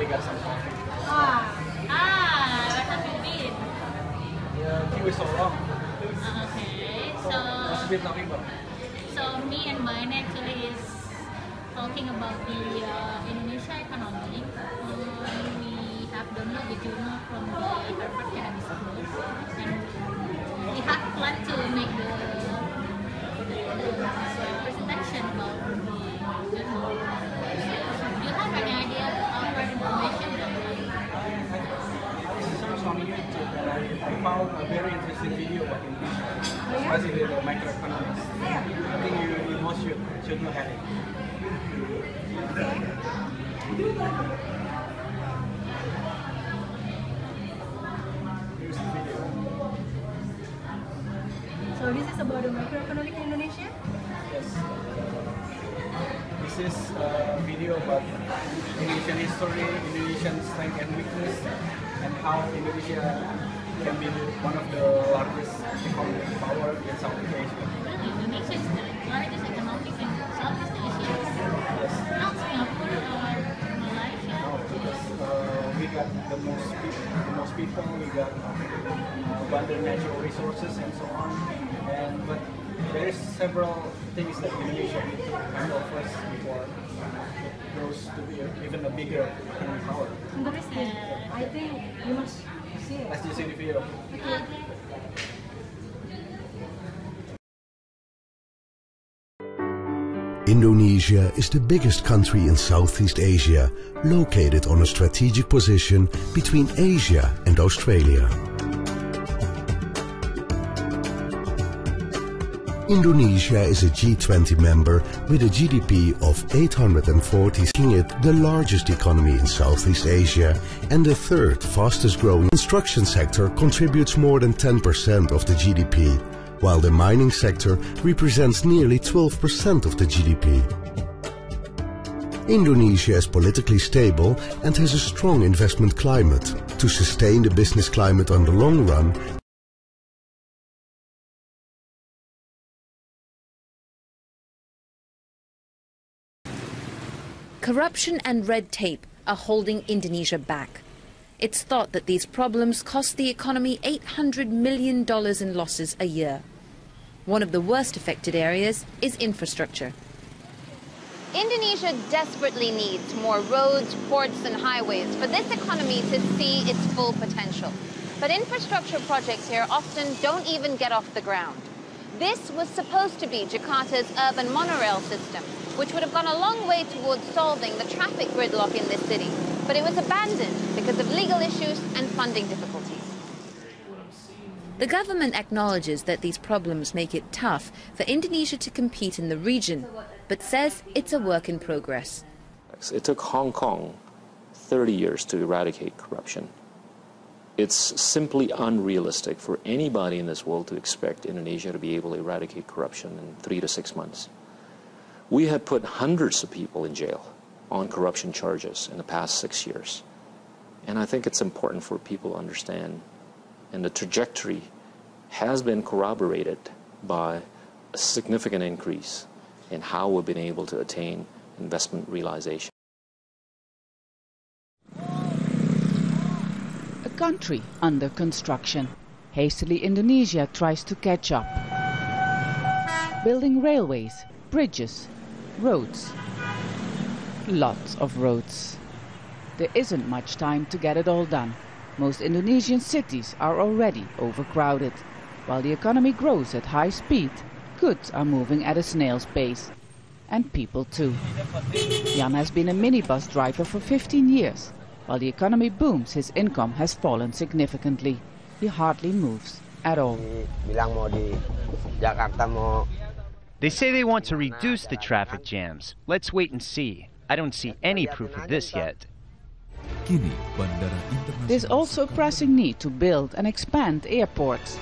got some coffee. Where's the Bibin? The queue is so long. Okay, What's Bibin talking about? so me and mine actually is talking about the Indonesia economy. We have downloaded the journal from the Harvard Kennedy School, and we have planned to make the presentation about the journal. Do you have any idea of our information? I searched on YouTube and I found a very interesting video about Indonesia, especially the microeconomics. I think you most should look at it. Here's the video. So this is about the microeconomic in Indonesia? Yes. This is a video about Indonesian history, Indonesian strength and weakness, and how Indonesia can be one of the largest economic power in Southeast Asia. Indonesia is the largest economic in Southeast Asia. Yes. Not Singapore or Malaysia. No, because we got the most people, we got abundant natural resources and so on. But there is several things that Indonesia need to handle first before it grows to be even a bigger economic power. Interesting. I think you must see it. Let's just see the video. Indonesia is the biggest country in Southeast Asia, located on a strategic position between Asia and Australia. Indonesia is a G20 member with a GDP of 840, making it the largest economy in Southeast Asia and the third fastest growing. The construction sector contributes more than 10% of the GDP, while the mining sector represents nearly 12% of the GDP. Indonesia is politically stable and has a strong investment climate. To sustain the business climate on the long run, corruption and red tape are holding Indonesia back. It's thought that these problems cost the economy $800 million in losses a year. One of the worst affected areas is infrastructure. Indonesia desperately needs more roads, ports and highways for this economy to see its full potential. But infrastructure projects here often don't even get off the ground. This was supposed to be Jakarta's urban monorail system, which would have gone a long way towards solving the traffic gridlock in this city. But it was abandoned because of legal issues and funding difficulties. The government acknowledges that these problems make it tough for Indonesia to compete in the region, but says it's a work in progress. It took Hong Kong 30 years to eradicate corruption. It's simply unrealistic for anybody in this world to expect Indonesia to be able to eradicate corruption in 3 to 6 months. We have put hundreds of people in jail on corruption charges in the past 6 years. And I think it's important for people to understand, and the trajectory has been corroborated by a significant increase in how we've been able to attain investment realization. A country under construction. Hastily, Indonesia tries to catch up. Building railways, bridges, roads. Lots of roads. There isn't much time to get it all done. Most Indonesian cities are already overcrowded. While the economy grows at high speed, goods are moving at a snail's pace. And people too. Jan has been a minibus driver for 15 years. While the economy booms, his income has fallen significantly. He hardly moves at all. They say they want to reduce the traffic jams. Let's wait and see. I don't see any proof of this yet. There's also a pressing need to build and expand airports.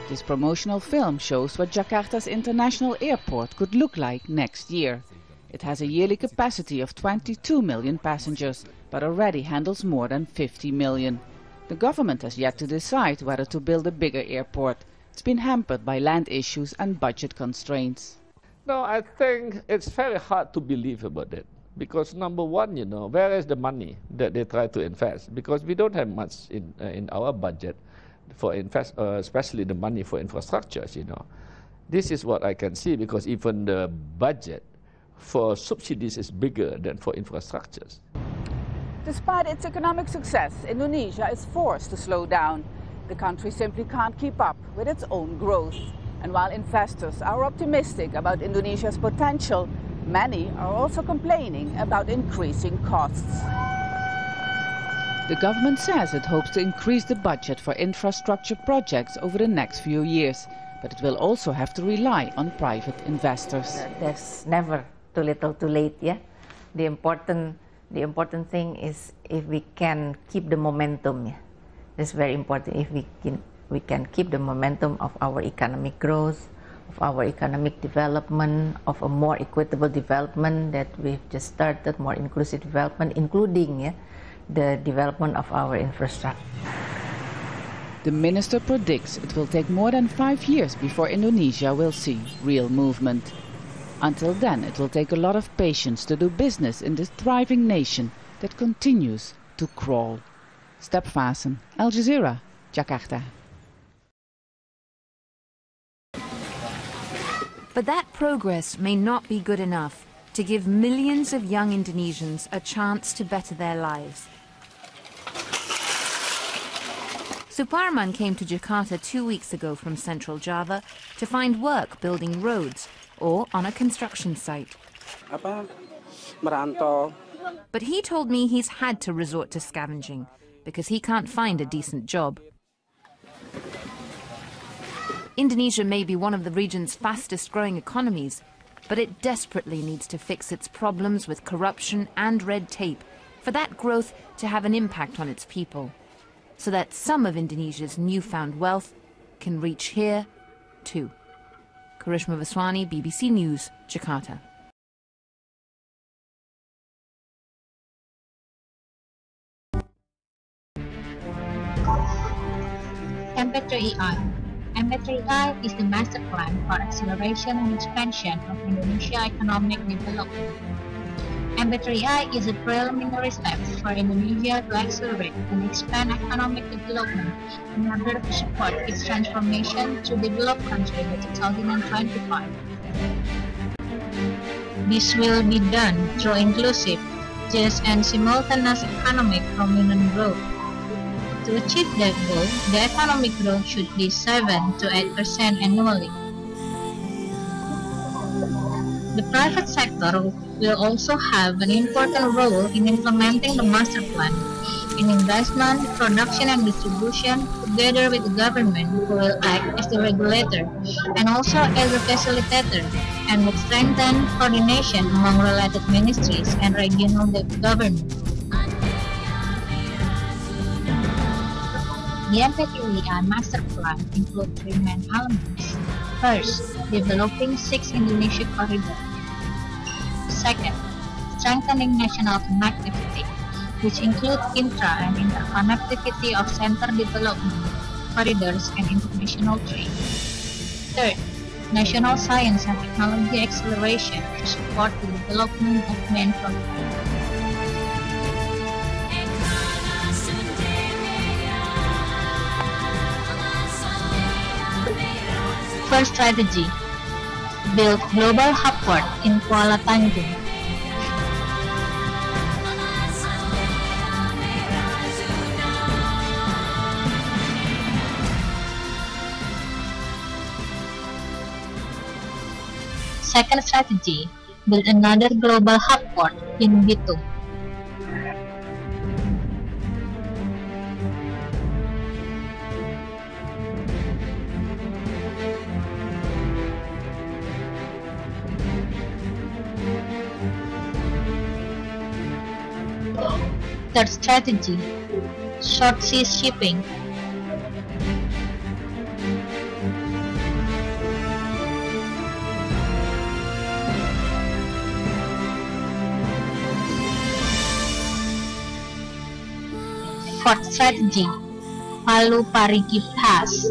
This promotional film shows what Jakarta's international airport could look like next year. It has a yearly capacity of 22 million passengers, but already handles more than 50 million. The government has yet to decide whether to build a bigger airport. It's been hampered by land issues and budget constraints. No, I think it's very hard to believe about it. Because number one, where is the money that they try to invest? Because we don't have much in our budget for especially the money for infrastructures, This is what I can see, because even the budget for subsidies is bigger than for infrastructures. Despite its economic success, Indonesia is forced to slow down. The country simply can't keep up with its own growth. And while investors are optimistic about Indonesia's potential, many are also complaining about increasing costs. The government says it hopes to increase the budget for infrastructure projects over the next few years, but it will also have to rely on private investors. There's never too little too late, yeah? The important thing is if we can keep the momentum, yeah? That's very important. If we can keep the momentum of our economic growth, of our economic development, of a more equitable development that we've just started, more inclusive development, including the development of our infrastructure. The minister predicts it will take more than 5 years before Indonesia will see real movement. Until then, it will take a lot of patience to do business in this thriving nation that continues to crawl. Step Vassen, Al Jazeera, Jakarta. But that progress may not be good enough to give millions of young Indonesians a chance to better their lives. Suparman came to Jakarta 2 weeks ago from Central Java to find work building roads or on a construction site. But he told me he's had to resort to scavenging because he can't find a decent job. Indonesia may be one of the region's fastest growing economies, but it desperately needs to fix its problems with corruption and red tape for that growth to have an impact on its people, so that some of Indonesia's newfound wealth can reach here too. Karishma Vaswani, BBC News, Jakarta. MBA MBA is the master plan for acceleration and expansion of Indonesia economic development. MBA is a preliminary step for Indonesia to accelerate and expand economic development in order to support its transformation to developed country by 2025. This will be done through inclusive, just and simultaneous economic prominent growth. To achieve that goal, the economic growth should be 7 to 8% annually. The private sector will also have an important role in implementing the master plan, in investment, production and distribution, together with the government, who will act as the regulator and also as a facilitator, and will strengthen coordination among related ministries and regional governments. The MBA master plan includes 3 main elements. First, developing 6 Indonesia corridors. Second, strengthening national connectivity, which include intra- and interconnectivity of center development, corridors, and international trade. Third, national science and technology acceleration to support the development of main programs. First strategy, build global hub port in Kuala Tanjung. Second strategy, build another global hub port in Bitung. Third strategy, short sea shipping. Fourth strategy, Palu Parigi Pass.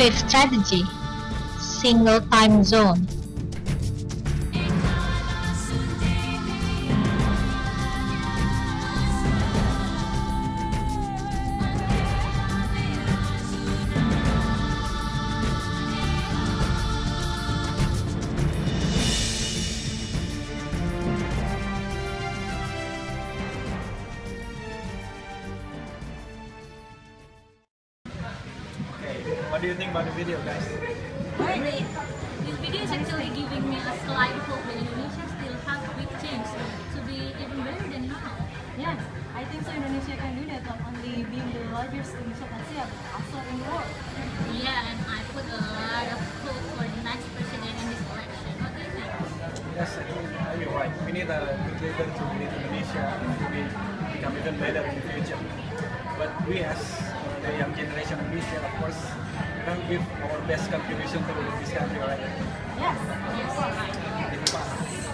Fifth strategy, single time zone. What do you think about the video, guys? Really, this video is actually giving me a slight hope that Indonesia still has big chance to be even better than now. Yes, I think so Indonesia can do that, not only being the largest in South Asia, but also in the world. Yeah, and I put a lot of hope for the next president in this election. What do you think? Yes, I think you're right. We need a good leader to lead Indonesia to become even better in the future. But we as the young generation of Indonesia, of course, can give our best contribution to this country, right? Yes, Yes, right.